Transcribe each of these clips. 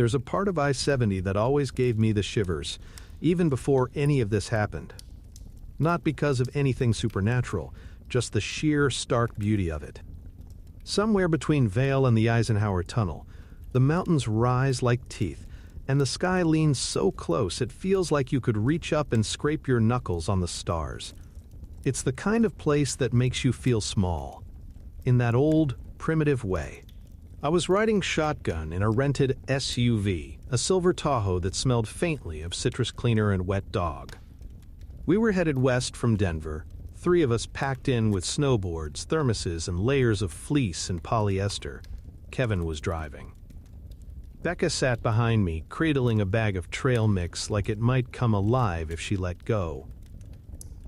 There's a part of I-70 that always gave me the shivers, even before any of this happened. Not because of anything supernatural, just the sheer, stark beauty of it. Somewhere between Vail and the Eisenhower Tunnel, the mountains rise like teeth, and the sky leans so close it feels like you could reach up and scrape your knuckles on the stars. It's the kind of place that makes you feel small, in that old, primitive way. I was riding shotgun in a rented SUV, a silver Tahoe that smelled faintly of citrus cleaner and wet dog. We were headed west from Denver, 3 of us packed in with snowboards, thermoses, and layers of fleece and polyester. Kevin was driving. Becca sat behind me, cradling a bag of trail mix like it might come alive if she let go.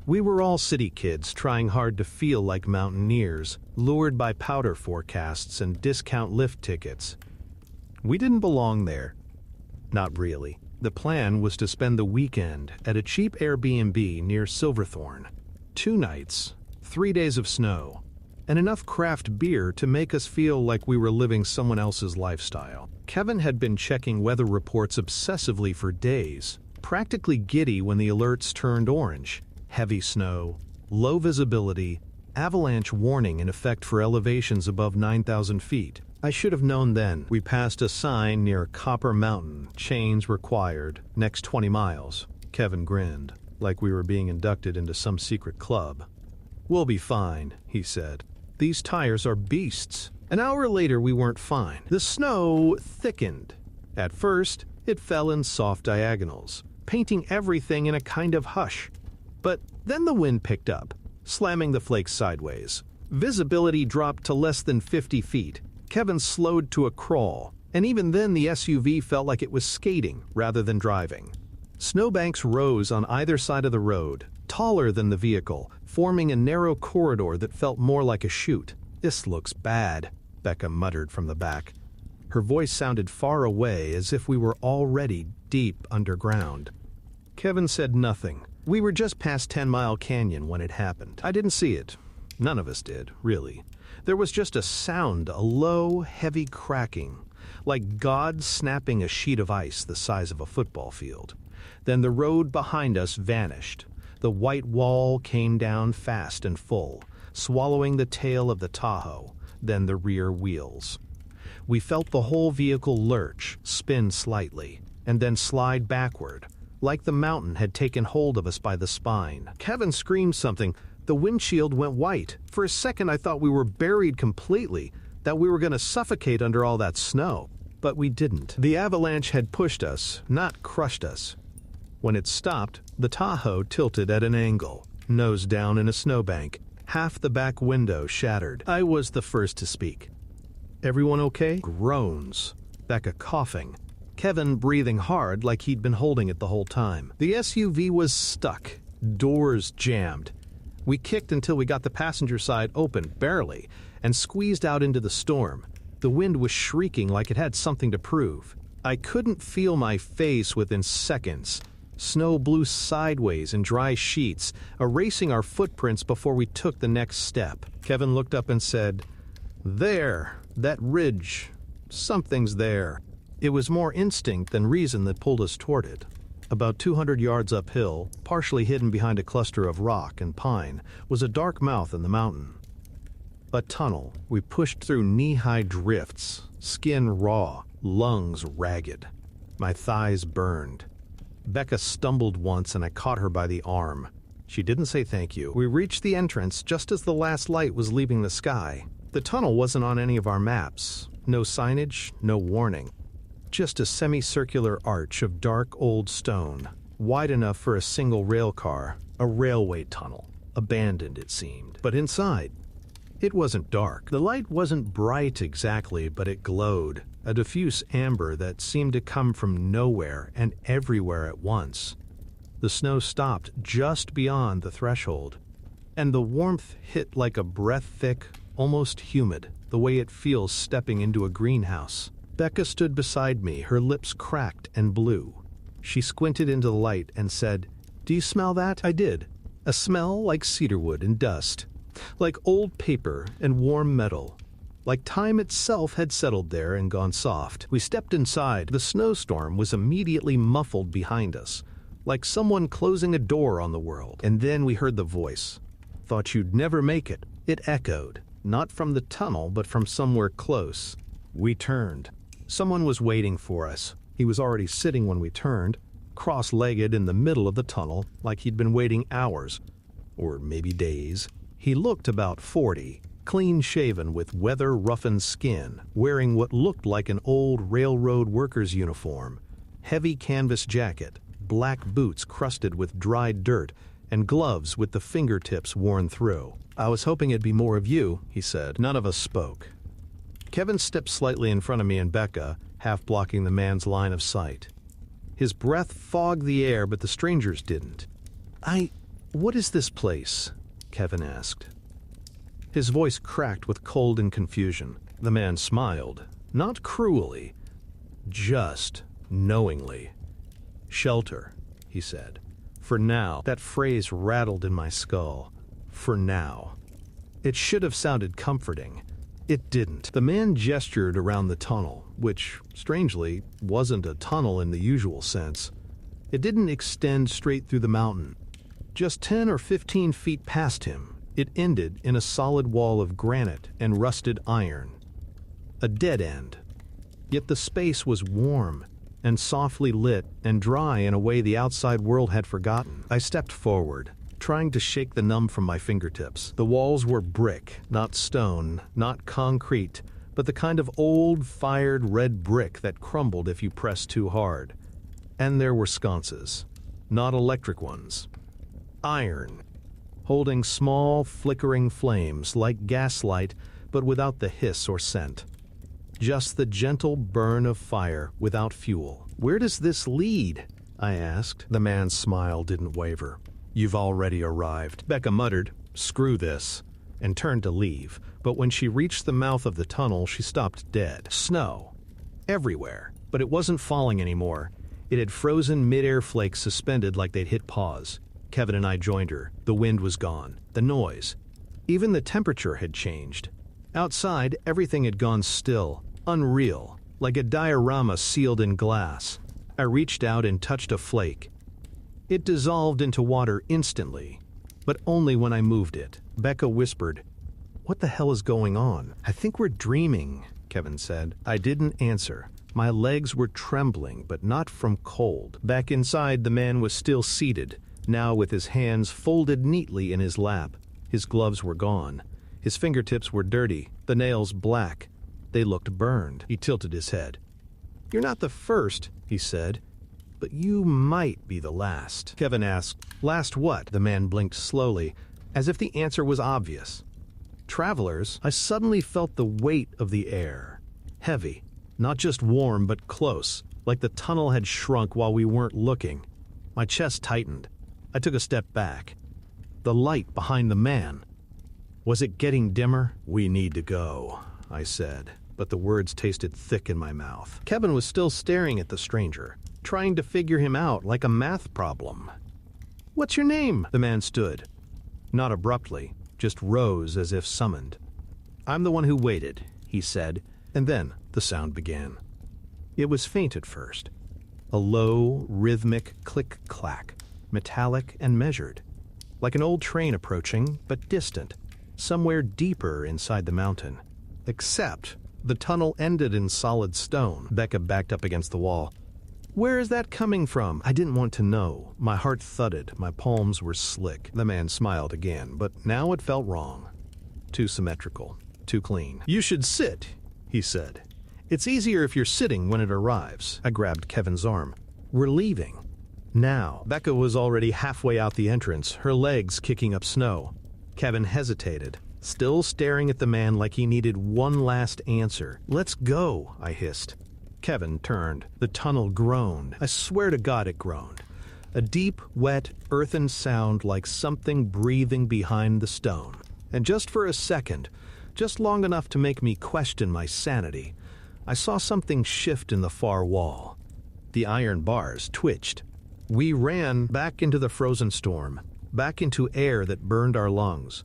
We were all city kids trying hard to feel like mountaineers, lured by powder forecasts and discount lift tickets. We didn't belong there. Not really. The plan was to spend the weekend at a cheap Airbnb near Silverthorne. 2 nights, 3 days of snow, and enough craft beer to make us feel like we were living someone else's lifestyle. Kevin had been checking weather reports obsessively for days, practically giddy when the alerts turned orange. Heavy snow, low visibility, avalanche warning in effect for elevations above 9,000 feet. I should have known then. We passed a sign near Copper Mountain, chains required, next 20 miles. Kevin grinned, like we were being inducted into some secret club. "We'll be fine," he said. "These tires are beasts." An hour later we weren't fine. The snow thickened. At first, it fell in soft diagonals, painting everything in a kind of hush. But then the wind picked up, slamming the flakes sideways. Visibility dropped to less than 50 feet. Kevin slowed to a crawl, and even then the SUV felt like it was skating rather than driving. Snowbanks rose on either side of the road, taller than the vehicle, forming a narrow corridor that felt more like a chute. "This looks bad," Becca muttered from the back. Her voice sounded far away, as if we were already deep underground. Kevin said nothing. We were just past 10 Mile Canyon when it happened. I didn't see it. None of us did, really. There was just a sound, a low, heavy cracking, like God snapping a sheet of ice the size of a football field. Then the road behind us vanished. The white wall came down fast and full, swallowing the tail of the Tahoe, then the rear wheels. We felt the whole vehicle lurch, spin slightly, and then slide backward, like the mountain had taken hold of us by the spine. Kevin screamed something. The windshield went white. For a second I thought we were buried completely, that we were going to suffocate under all that snow. But we didn't. The avalanche had pushed us, not crushed us. When it stopped, the Tahoe tilted at an angle, nose down in a snowbank. Half the back window shattered. I was the first to speak. "Everyone okay?" Groans. Becca coughing. Kevin breathing hard like he'd been holding it the whole time. The SUV was stuck. Doors jammed. We kicked until we got the passenger side open, barely, and squeezed out into the storm. The wind was shrieking like it had something to prove. I couldn't feel my face within seconds. Snow blew sideways in dry sheets, erasing our footprints before we took the next step. Kevin looked up and said, "There, that ridge. Something's there." It was more instinct than reason that pulled us toward it. About 200 yards uphill, partially hidden behind a cluster of rock and pine, was a dark mouth in the mountain. A tunnel. We pushed through knee-high drifts, skin raw, lungs ragged. My thighs burned. Becca stumbled once and I caught her by the arm. She didn't say thank you. We reached the entrance just as the last light was leaving the sky. The tunnel wasn't on any of our maps. No signage, no warning. Just a semicircular arch of dark old stone, wide enough for a single rail car, a railway tunnel. Abandoned, it seemed. But inside, it wasn't dark. The light wasn't bright exactly, but it glowed, a diffuse amber that seemed to come from nowhere and everywhere at once. The snow stopped just beyond the threshold, and the warmth hit like a breath-thick, almost humid, the way it feels stepping into a greenhouse. Becca stood beside me, her lips cracked and blue. She squinted into the light and said, "Do you smell that?" I did. A smell like cedarwood and dust, like old paper and warm metal. like time itself had settled there and gone soft. We stepped inside. The snowstorm was immediately muffled behind us, like someone closing a door on the world. And then we heard the voice. "Thought you'd never make it." It echoed, not from the tunnel, but from somewhere close. We turned. Someone was waiting for us. He was already sitting when we turned, cross-legged in the middle of the tunnel, like he'd been waiting hours, or maybe days. He looked about 40, clean-shaven with weather-roughened skin, wearing what looked like an old railroad worker's uniform, heavy canvas jacket, black boots crusted with dried dirt, and gloves with the fingertips worn through. "I was hoping it'd be more of you," he said. None of us spoke. Kevin stepped slightly in front of me and Becca, half blocking the man's line of sight. His breath fogged the air, but the strangers didn't. What is this place?" Kevin asked. His voice cracked with cold and confusion. The man smiled, not cruelly, just knowingly. "Shelter," he said. "For now." That phrase rattled in my skull. For now. It should have sounded comforting. It didn't. The man gestured around the tunnel, which, strangely, wasn't a tunnel in the usual sense. It didn't extend straight through the mountain. Just 10 or 15 feet past him, it ended in a solid wall of granite and rusted iron. A dead end. Yet the space was warm and softly lit and dry in a way the outside world had forgotten. I stepped forward, trying to shake the numb from my fingertips. The walls were brick, not stone, not concrete, but the kind of old, fired red brick that crumbled if you pressed too hard. And there were sconces, not electric ones. Iron, holding small, flickering flames like gaslight, but without the hiss or scent. Just the gentle burn of fire without fuel. "Where does this lead?" I asked. The man's smile didn't waver. "You've already arrived." Becca muttered, "Screw this," and turned to leave, but when she reached the mouth of the tunnel, she stopped dead. Snow. Everywhere. But it wasn't falling anymore. It had frozen mid-air flakes suspended like they'd hit pause. Kevin and I joined her. The wind was gone. The noise. Even the temperature had changed. Outside, everything had gone still, unreal, like a diorama sealed in glass. I reached out and touched a flake. It dissolved into water instantly, but only when I moved it. Becca whispered, "What the hell is going on?" "I think we're dreaming," Kevin said. I didn't answer. My legs were trembling, but not from cold. Back inside, the man was still seated, now with his hands folded neatly in his lap. His gloves were gone. His fingertips were dirty, the nails black. They looked burned. He tilted his head. "You're not the first," he said, "but you might be the last." Kevin asked, "Last what?" The man blinked slowly, as if the answer was obvious. "Travelers." I suddenly felt the weight of the air. Heavy, not just warm, but close, like the tunnel had shrunk while we weren't looking. My chest tightened. I took a step back. The light behind the man. Was it getting dimmer? "We need to go," I said, but the words tasted thick in my mouth. Kevin was still staring at the stranger, trying to figure him out like a math problem. "What's your name?" The man stood. Not abruptly, just rose as if summoned. "I'm the one who waited," he said, and then the sound began. It was faint at first. A low, rhythmic click-clack, metallic and measured, like an old train approaching, but distant, somewhere deeper inside the mountain. Except the tunnel ended in solid stone. Becca backed up against the wall. "Where is that coming from?" I didn't want to know. My heart thudded. My palms were slick. The man smiled again, but now it felt wrong. Too symmetrical. Too clean. "You should sit," he said. "It's easier if you're sitting when it arrives." I grabbed Kevin's arm. "We're leaving. Now." Becca was already halfway out the entrance, her legs kicking up snow. Kevin hesitated, still staring at the man like he needed one last answer. "Let's go," I hissed. Kevin turned. The tunnel groaned. I swear to God it groaned. A deep, wet, earthen sound like something breathing behind the stone. And just for a second, just long enough to make me question my sanity, I saw something shift in the far wall. The iron bars twitched. We ran back into the frozen storm, back into air that burned our lungs.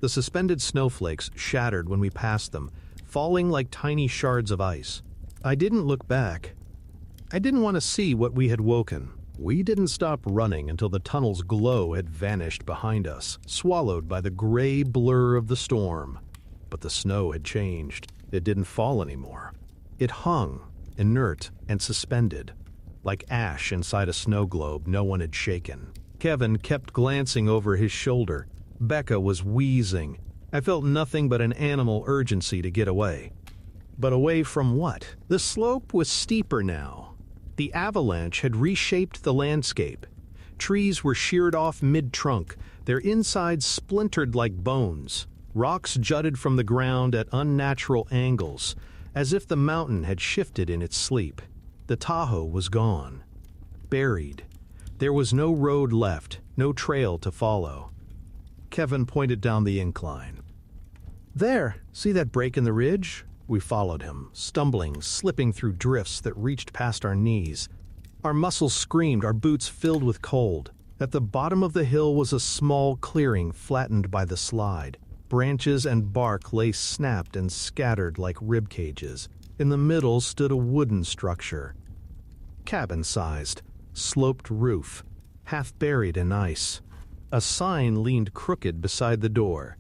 The suspended snowflakes shattered when we passed them, falling like tiny shards of ice. I didn't look back. I didn't want to see what we had woken. We didn't stop running until the tunnel's glow had vanished behind us, swallowed by the gray blur of the storm. But the snow had changed. It didn't fall anymore. It hung, inert and suspended, like ash inside a snow globe no one had shaken. Kevin kept glancing over his shoulder. Becca was wheezing. I felt nothing but an animal urgency to get away. But away from what? The slope was steeper now. The avalanche had reshaped the landscape. Trees were sheared off mid-trunk, their insides splintered like bones. Rocks jutted from the ground at unnatural angles, as if the mountain had shifted in its sleep. The Tahoe was gone. Buried. There was no road left, no trail to follow. Kevin pointed down the incline. "There, see that break in the ridge?" We followed him, stumbling, slipping through drifts that reached past our knees. Our muscles screamed, our boots filled with cold. At the bottom of the hill was a small clearing flattened by the slide. Branches and bark lay snapped and scattered like rib cages. In the middle stood a wooden structure. Cabin-sized, sloped roof, half buried in ice. A sign leaned crooked beside the door.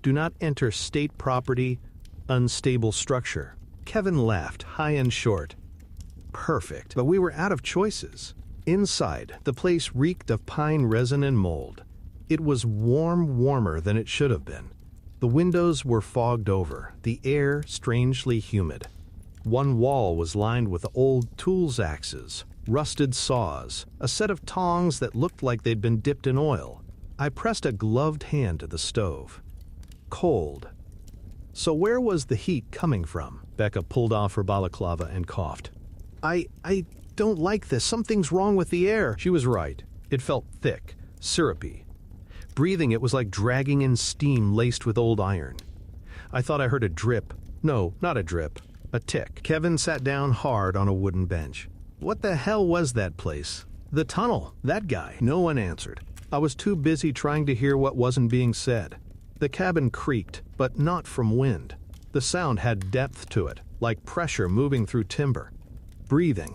"Do not enter state property, unstable structure." Kevin laughed, high and short. Perfect, but we were out of choices. Inside, the place reeked of pine resin and mold. It was warmer than it should have been. The windows were fogged over, the air strangely humid. One wall was lined with old tools axes, rusted saws, a set of tongs that looked like they'd been dipped in oil. I pressed a gloved hand to the stove. Cold. So where was the heat coming from? Becca pulled off her balaclava and coughed. I don't like this. Something's wrong with the air." She was right. It felt thick, syrupy. Breathing it was like dragging in steam laced with old iron. I thought I heard a drip. No, not a drip. A tick. Kevin sat down hard on a wooden bench. What the hell was that place? The tunnel. That guy. No one answered. I was too busy trying to hear what wasn't being said. The cabin creaked, but not from wind. The sound had depth to it, like pressure moving through timber. Breathing.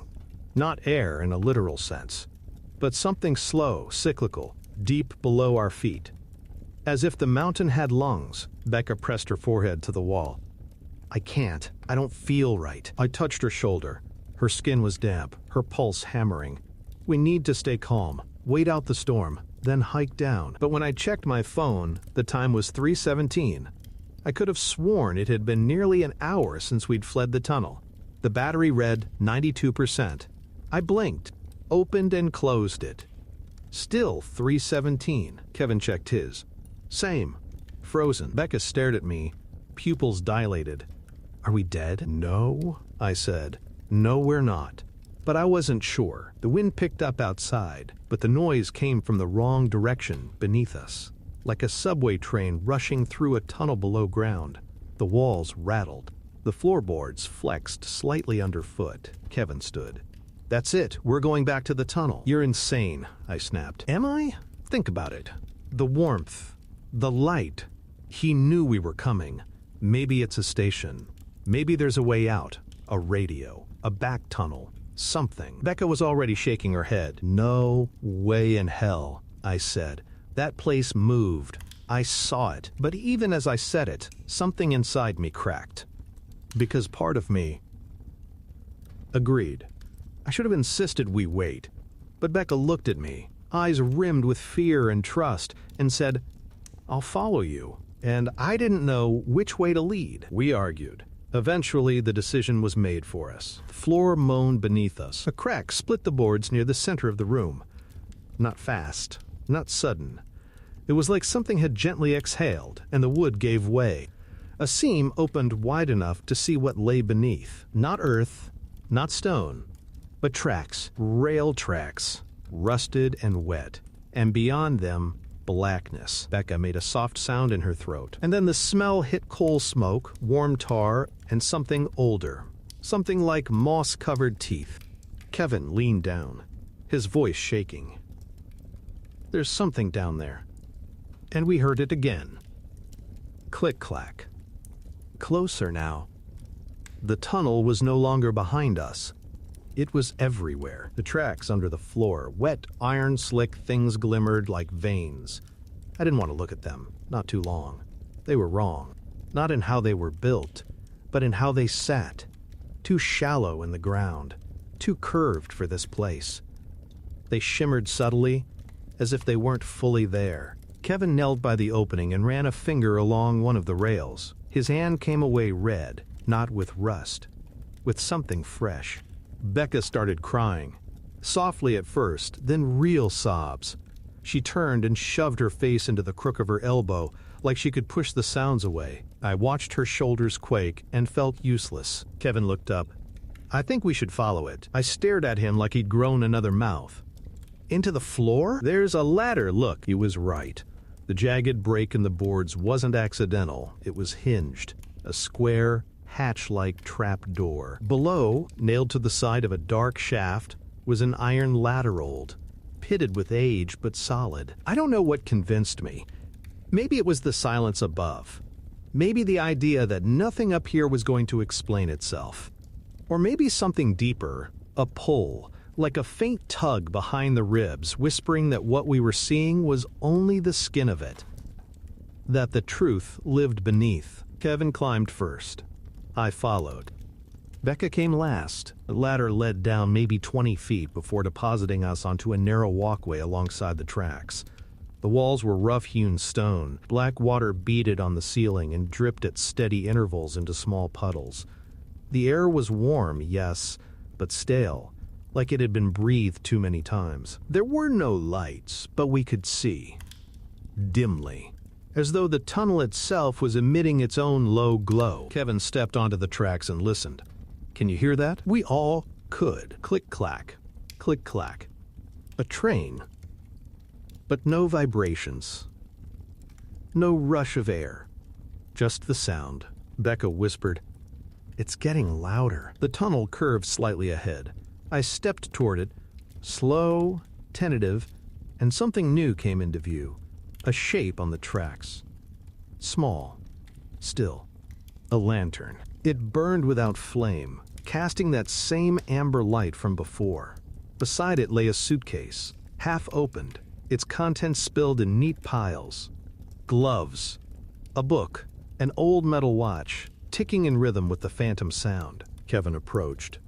Not air in a literal sense, but something slow, cyclical, deep below our feet. As if the mountain had lungs, Becca pressed her forehead to the wall. "I can't. I don't feel right." I touched her shoulder. Her skin was damp, her pulse hammering. "We need to stay calm, wait out the storm, then hike down." But when I checked my phone, the time was 3:17. I could have sworn it had been nearly an hour since we'd fled the tunnel. The battery read 92%. I blinked, opened and closed it. Still 3:17. Kevin checked his. Same. Frozen. Becca stared at me, pupils dilated. "Are we dead?" "No," I said. "No, we're not." But I wasn't sure. The wind picked up outside, but the noise came from the wrong direction beneath us, like a subway train rushing through a tunnel below ground. The walls rattled. The floorboards flexed slightly underfoot. Kevin stood. "That's it. We're going back to the tunnel." "You're insane," I snapped. "Am I? Think about it. The warmth. The light. He knew we were coming. Maybe it's a station. Maybe there's a way out. A radio. A back tunnel. Something." Becca was already shaking her head. "No way in hell," I said. "That place moved. I saw it." But even as I said it, something inside me cracked. Because part of me agreed. I should have insisted we wait. But Becca looked at me, eyes rimmed with fear and trust, and said, "I'll follow you." And I didn't know which way to lead. We argued. Eventually, the decision was made for us. The floor moaned beneath us. A crack split the boards near the center of the room. Not fast, not sudden. It was like something had gently exhaled, and the wood gave way. A seam opened wide enough to see what lay beneath. Not earth, not stone, but tracks, rail tracks, rusted and wet. And beyond them, blackness. Becca made a soft sound in her throat. And then the smell hit coal smoke, warm tar, and something older. Something like moss-covered teeth. Kevin leaned down, his voice shaking. "There's something down there." And we heard it again. Click-clack. closer now. The tunnel was no longer behind us. It was everywhere. The tracks under the floor, wet, iron-slick things glimmered like veins. I didn't want to look at them, not too long. They were wrong, not in how they were built, but in how they sat. Too shallow in the ground, too curved for this place. They shimmered subtly, as if they weren't fully there. Kevin knelt by the opening and ran a finger along one of the rails. His hand came away red, not with rust, with something fresh. Becca started crying, softly at first, then real sobs. She turned and shoved her face into the crook of her elbow, like she could push the sounds away. I watched her shoulders quake and felt useless. Kevin looked up. I think we should follow it. I stared at him like he'd grown another mouth. Into the floor? There's a ladder, look. He was right. The jagged break in the boards wasn't accidental. It was hinged. A square, hatch-like trap door. Below, nailed to the side of a dark shaft, was an iron ladder-old, pitted with age but solid. I don't know what convinced me. Maybe it was the silence above. Maybe the idea that nothing up here was going to explain itself. Or maybe something deeper, a pull, like a faint tug behind the ribs, whispering that what we were seeing was only the skin of it. That the truth lived beneath. Kevin climbed first. I followed. Becca came last. The ladder led down maybe 20 feet before depositing us onto a narrow walkway alongside the tracks. The walls were rough-hewn stone. Black water beaded on the ceiling and dripped at steady intervals into small puddles. The air was warm, yes, but stale, like it had been breathed too many times. There were no lights, but we could see. Dimly. As though the tunnel itself was emitting its own low glow. Kevin stepped onto the tracks and listened. Can you hear that? We all could. Click-clack. Click-clack. A train. But no vibrations. No rush of air. Just the sound. Becca whispered, "It's getting louder." The tunnel curved slightly ahead. I stepped toward it, slow, tentative, and something new came into view. A shape on the tracks. Small. Still. A lantern. It burned without flame, casting that same amber light from before. Beside it lay a suitcase, half opened, its contents spilled in neat piles. Gloves. A book. An old metal watch, ticking in rhythm with the phantom sound. Kevin approached.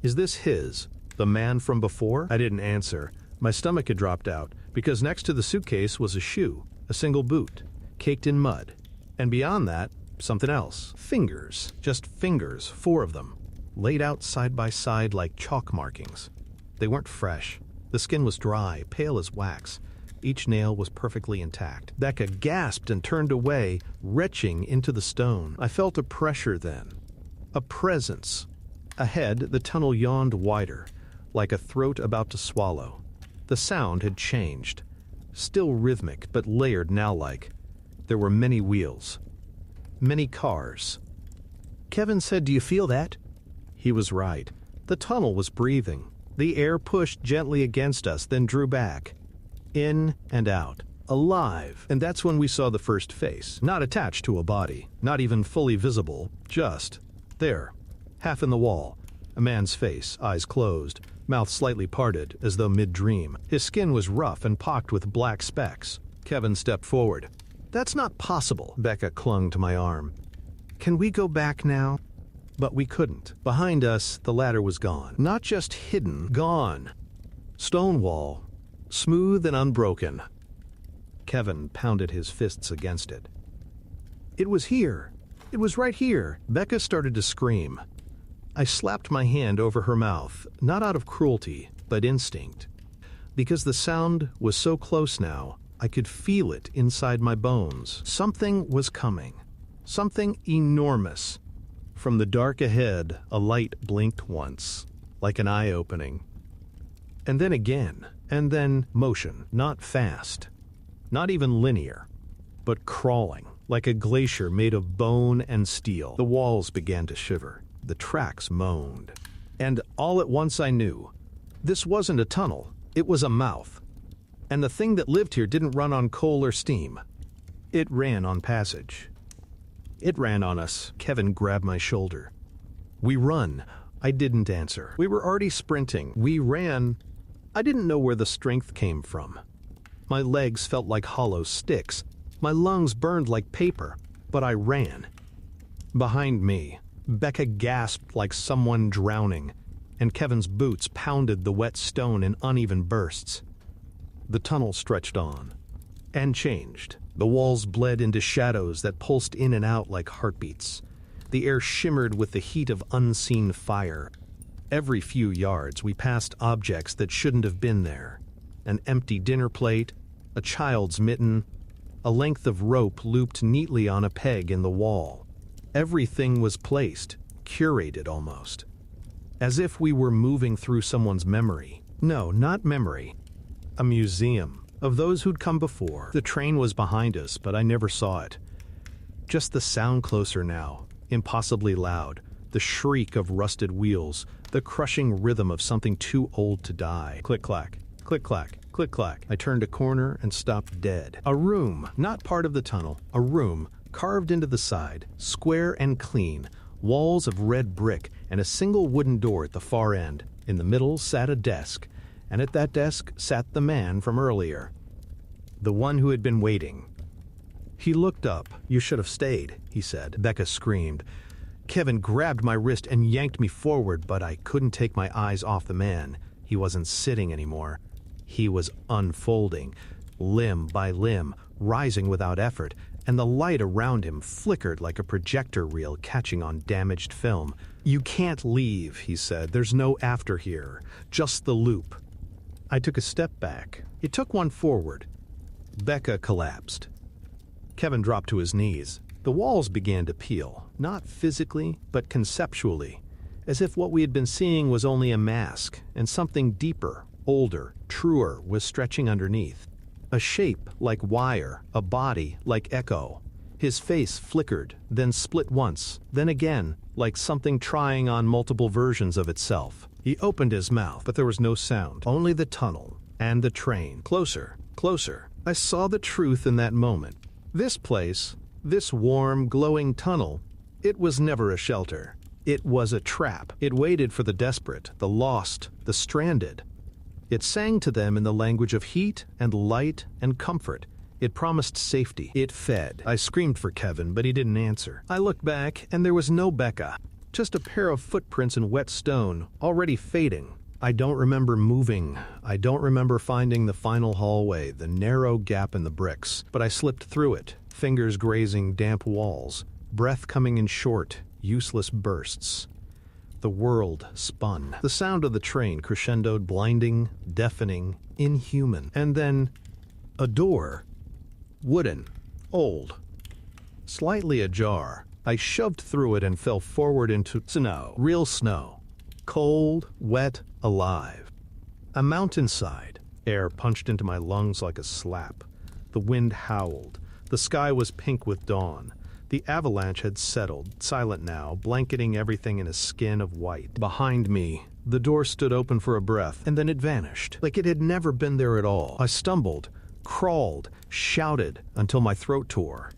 Is this his? The man from before? I didn't answer. My stomach had dropped out, because next to the suitcase was a shoe, a single boot, caked in mud. And beyond that, something else. Fingers. Just fingers, 4 of them, laid out side by side like chalk markings. They weren't fresh. The skin was dry, pale as wax. Each nail was perfectly intact. Becca gasped and turned away, retching into the stone. I felt a pressure then. A presence. Ahead, the tunnel yawned wider, like a throat about to swallow. The sound had changed. Still rhythmic, but layered now-like. There were many wheels. Many cars. Kevin said, "Do you feel that?" He was right. The tunnel was breathing. The air pushed gently against us, then drew back. In and out. Alive. And that's when we saw the first face. Not attached to a body. Not even fully visible. Just there. Half in the wall. A man's face, eyes closed, mouth slightly parted, as though mid-dream. His skin was rough and pocked with black specks. Kevin stepped forward. "That's not possible." Becca clung to my arm. "Can we go back now?" But we couldn't. Behind us, the ladder was gone. Not just hidden, gone. Stone wall, smooth and unbroken. Kevin pounded his fists against it. It was here. It was right here. Becca started to scream. I slapped my hand over her mouth, not out of cruelty, but instinct. Because the sound was so close now, I could feel it inside my bones. Something was coming. Something enormous. From the dark ahead, a light blinked once, like an eye-opening. And then again, and then motion, not fast, not even linear, but crawling, like a glacier made of bone and steel. The walls began to shiver. The tracks moaned. And all at once I knew. This wasn't a tunnel, it was a mouth. And the thing that lived here didn't run on coal or steam. It ran on passage. It ran on us. Kevin grabbed my shoulder. We run. I didn't answer. We were already sprinting. We ran. I didn't know where the strength came from. My legs felt like hollow sticks. My lungs burned like paper, but I ran. Behind me, Becca gasped like someone drowning, and Kevin's boots pounded the wet stone in uneven bursts. The tunnel stretched on, and changed. The walls bled into shadows that pulsed in and out like heartbeats. The air shimmered with the heat of unseen fire. Every few yards, we passed objects that shouldn't have been there. An empty dinner plate, a child's mitten, a length of rope looped neatly on a peg in the wall. Everything was placed, curated almost. As if we were moving through someone's memory. No, not memory. A museum of those who'd come before. The train was behind us, but I never saw it. Just the sound closer now, impossibly loud, the shriek of rusted wheels, the crushing rhythm of something too old to die. Click-clack, click-clack, click-clack. I turned a corner and stopped dead. A room, not part of the tunnel, a room, carved into the side, square and clean, walls of red brick, and a single wooden door at the far end. In the middle sat a desk, and at that desk sat the man from earlier. The one who had been waiting. He looked up. "You should have stayed," he said. Becca screamed. Kevin grabbed my wrist and yanked me forward, but I couldn't take my eyes off the man. He wasn't sitting anymore. He was unfolding, limb by limb, rising without effort, and the light around him flickered like a projector reel catching on damaged film. "You can't leave," he said. "There's no after here, just the loop." I took a step back. It took one forward. Becca collapsed. Kevin dropped to his knees. The walls began to peel, not physically, but conceptually, as if what we had been seeing was only a mask, and something deeper, older, truer was stretching underneath. A shape like wire, a body like echo. His face flickered, then split once, then again, like something trying on multiple versions of itself. He opened his mouth, but there was no sound, only the tunnel and the train. Closer, closer. I saw the truth in that moment. This place, this warm, glowing tunnel, it was never a shelter. It was a trap. It waited for the desperate, the lost, the stranded. It sang to them in the language of heat and light and comfort. It promised safety. It fed. I screamed for Kevin, but he didn't answer. I looked back, and there was no Becca. Just a pair of footprints in wet stone, already fading. I don't remember moving. I don't remember finding the final hallway, the narrow gap in the bricks. But I slipped through it, fingers grazing damp walls, breath coming in short, useless bursts. The world spun. The sound of the train crescendoed, blinding, deafening, inhuman. And then, a door. Wooden. Old. Slightly ajar. I shoved through it and fell forward into snow. Real snow. Cold, wet, alive. A mountainside. Air punched into my lungs like a slap. The wind howled. The sky was pink with dawn. The avalanche had settled, silent now, blanketing everything in a skin of white. Behind me, the door stood open for a breath, and then it vanished, like it had never been there at all. I stumbled, crawled, shouted until my throat tore.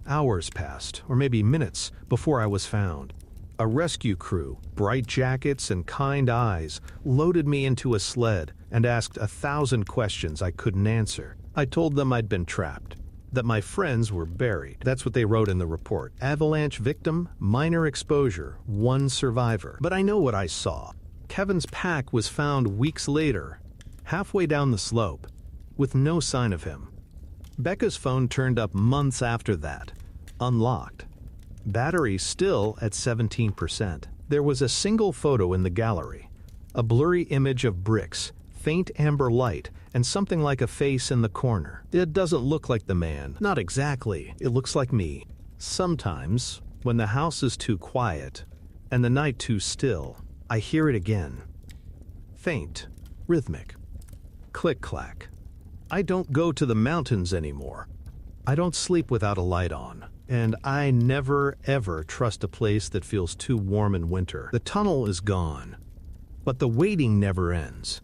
Hours passed, or maybe minutes, before I was found. A rescue crew, bright jackets and kind eyes, loaded me into a sled and asked 1,000 questions I couldn't answer. I told them I'd been trapped, that my friends were buried. That's what they wrote in the report. Avalanche victim, minor exposure, 1 survivor. But I know what I saw. Kevin's pack was found weeks later, halfway down the slope, with no sign of him. Becca's phone turned up months after that, unlocked. Battery still at 17%. There was a single photo in the gallery, a blurry image of bricks, faint amber light, and something like a face in the corner. It doesn't look like the man. Not exactly. It looks like me. Sometimes, when the house is too quiet and the night too still, I hear it again. Faint, rhythmic. Click-clack. I don't go to the mountains anymore. I don't sleep without a light on. And I never, ever trust a place that feels too warm in winter. The tunnel is gone. But the waiting never ends.